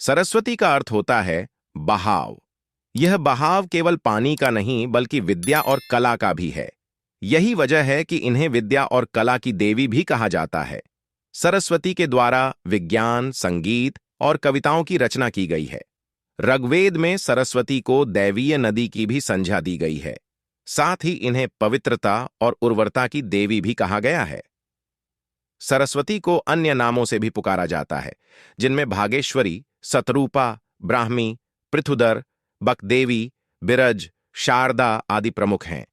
सरस्वती का अर्थ होता है बहाव। यह बहाव केवल पानी का नहीं बल्कि विद्या और कला का भी है। यही वजह है कि इन्हें विद्या और कला की देवी भी कहा जाता है। सरस्वती के द्वारा विज्ञान, संगीत और कविताओं की रचना की गई है। ऋग्वेद में सरस्वती को दैवीय नदी की भी संज्ञा दी गई है। साथ ही इन्हें पवित्रता और उर्वरता की देवी भी कहा गया है। सरस्वती को अन्य नामों से भी पुकारा जाता है, जिनमें भागेश्वरी, शतरूपा, ब्राह्मी, पृथुदर, बकदेवी, बिरज, शारदा आदि प्रमुख हैं।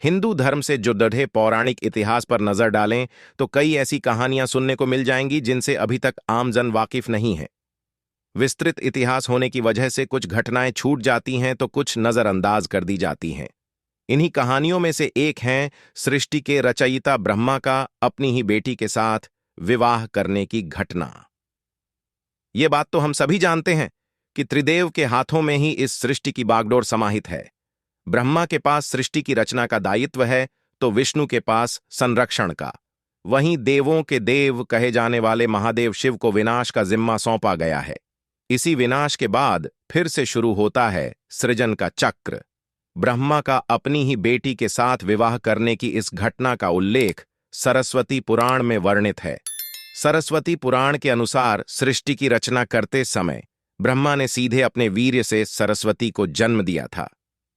हिंदू धर्म से जुड़े पौराणिक इतिहास पर नजर डालें तो कई ऐसी कहानियां सुनने को मिल जाएंगी जिनसे अभी तक आम जन वाकिफ नहीं है। विस्तृत इतिहास होने की वजह से कुछ घटनाएं छूट जाती हैं तो कुछ नजरअंदाज कर दी जाती हैं। इन्हीं कहानियों में से एक है सृष्टि के रचयिता ब्रह्मा का अपनी ही बेटी के साथ विवाह करने की घटना। ये बात तो हम सभी जानते हैं कि त्रिदेव के हाथों में ही इस सृष्टि की बागडोर समाहित है। ब्रह्मा के पास सृष्टि की रचना का दायित्व है तो विष्णु के पास संरक्षण का। वहीं देवों के देव कहे जाने वाले महादेव शिव को विनाश का जिम्मा सौंपा गया है। इसी विनाश के बाद फिर से शुरू होता है सृजन का चक्र। ब्रह्मा का अपनी ही बेटी के साथ विवाह करने की इस घटना का उल्लेख सरस्वती पुराण में वर्णित है। सरस्वती पुराण के अनुसार सृष्टि की रचना करते समय ब्रह्मा ने सीधे अपने वीर्य से सरस्वती को जन्म दिया था।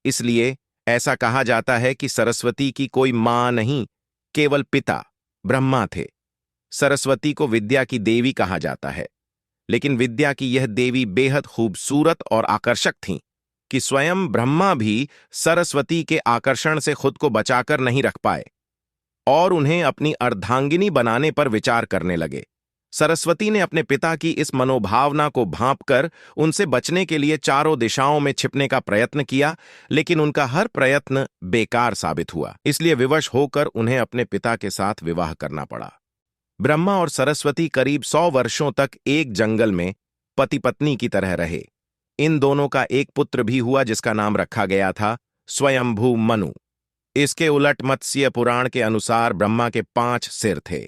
इसलिए ऐसा कहा जाता है कि सरस्वती की कोई मां नहीं, केवल पिता ब्रह्मा थे। सरस्वती को विद्या की देवी कहा जाता है, लेकिन विद्या की यह देवी बेहद खूबसूरत और आकर्षक थीं कि स्वयं ब्रह्मा भी सरस्वती के आकर्षण से खुद को बचाकर नहीं रख पाए और उन्हें अपनी अर्धांगिनी बनाने पर विचार करने लगे। सरस्वती ने अपने पिता की इस मनोभावना को भांपकर उनसे बचने के लिए चारों दिशाओं में छिपने का प्रयत्न किया, लेकिन उनका हर प्रयत्न बेकार साबित हुआ। इसलिए विवश होकर उन्हें अपने पिता के साथ विवाह करना पड़ा। ब्रह्मा और सरस्वती करीब 100 वर्षों तक एक जंगल में पति पत्नी की तरह रहे। इन दोनों का एक पुत्र भी हुआ जिसका नाम रखा गया था स्वयंभू मनु। इसके उलट मत्स्य पुराण के अनुसार ब्रह्मा के 5 सिर थे।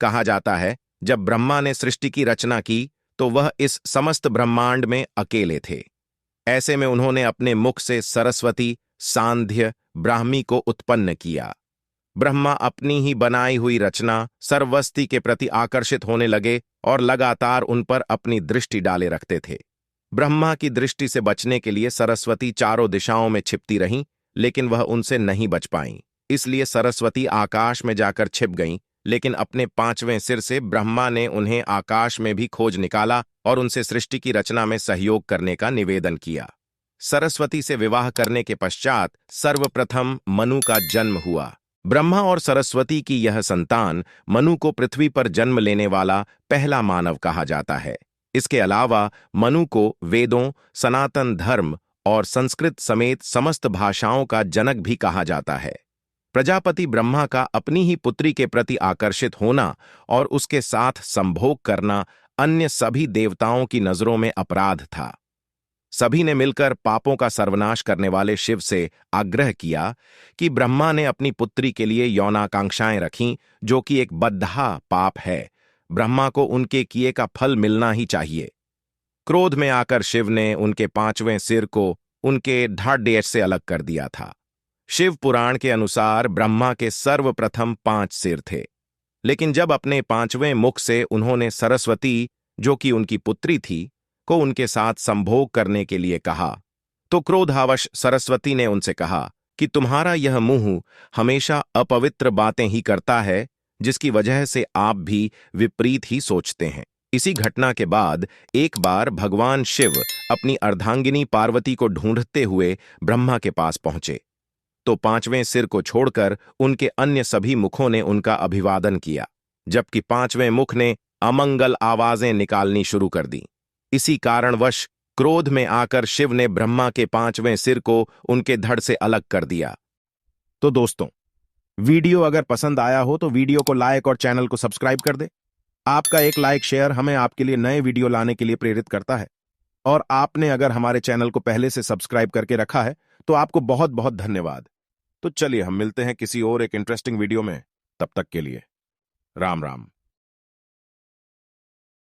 कहा जाता है जब ब्रह्मा ने सृष्टि की रचना की तो वह इस समस्त ब्रह्मांड में अकेले थे। ऐसे में उन्होंने अपने मुख से सरस्वती, सांध्य, ब्राह्मी को उत्पन्न किया। ब्रह्मा अपनी ही बनाई हुई रचना सर्वस्ती के प्रति आकर्षित होने लगे और लगातार उन पर अपनी दृष्टि डाले रखते थे। ब्रह्मा की दृष्टि से बचने के लिए सरस्वती चारों दिशाओं में छिपती रहीं, लेकिन वह उनसे नहीं बच पाईं। इसलिए सरस्वती आकाश में जाकर छिप गईं, लेकिन अपने 5वें सिर से ब्रह्मा ने उन्हें आकाश में भी खोज निकाला और उनसे सृष्टि की रचना में सहयोग करने का निवेदन किया। सरस्वती से विवाह करने के पश्चात सर्वप्रथम मनु का जन्म हुआ। ब्रह्मा और सरस्वती की यह संतान मनु को पृथ्वी पर जन्म लेने वाला पहला मानव कहा जाता है। इसके अलावा मनु को वेदों, सनातन धर्म और संस्कृत समेत समस्त भाषाओं का जनक भी कहा जाता है। प्रजापति ब्रह्मा का अपनी ही पुत्री के प्रति आकर्षित होना और उसके साथ संभोग करना अन्य सभी देवताओं की नजरों में अपराध था। सभी ने मिलकर पापों का सर्वनाश करने वाले शिव से आग्रह किया कि ब्रह्मा ने अपनी पुत्री के लिए यौनाकांक्षाएं रखीं, जो कि एक बद्धा पाप है। ब्रह्मा को उनके किए का फल मिलना ही चाहिए। क्रोध में आकर शिव ने उनके 5वें सिर को उनके ढाढ़ से अलग कर दिया था। शिव पुराण के अनुसार ब्रह्मा के सर्वप्रथम 5 सिर थे, लेकिन जब अपने 5वें मुख से उन्होंने सरस्वती, जो कि उनकी पुत्री थी, को उनके साथ संभोग करने के लिए कहा, तो क्रोधावश सरस्वती ने उनसे कहा कि तुम्हारा यह मुंह हमेशा अपवित्र बातें ही करता है, जिसकी वजह से आप भी विपरीत ही सोचते हैं। इसी घटना के बाद एक बार भगवान शिव अपनी अर्धांगिनी पार्वती को ढूंढते हुए ब्रह्मा के पास पहुंचे, तो 5वें सिर को छोड़कर उनके अन्य सभी मुखों ने उनका अभिवादन किया, जबकि 5वें मुख ने अमंगल आवाजें निकालनी शुरू कर दी। इसी कारणवश क्रोध में आकर शिव ने ब्रह्मा के 5वें सिर को उनके धड़ से अलग कर दिया। तो दोस्तों, वीडियो अगर पसंद आया हो तो वीडियो को लाइक और चैनल को सब्सक्राइब कर दे। आपका एक लाइक शेयर हमें आपके लिए नए वीडियो लाने के लिए प्रेरित करता है। और आपने अगर हमारे चैनल को पहले से सब्सक्राइब करके रखा है तो आपको बहुत बहुत धन्यवाद। तो चलिए हम मिलते हैं किसी और एक इंटरेस्टिंग वीडियो में। तब तक के लिए राम राम।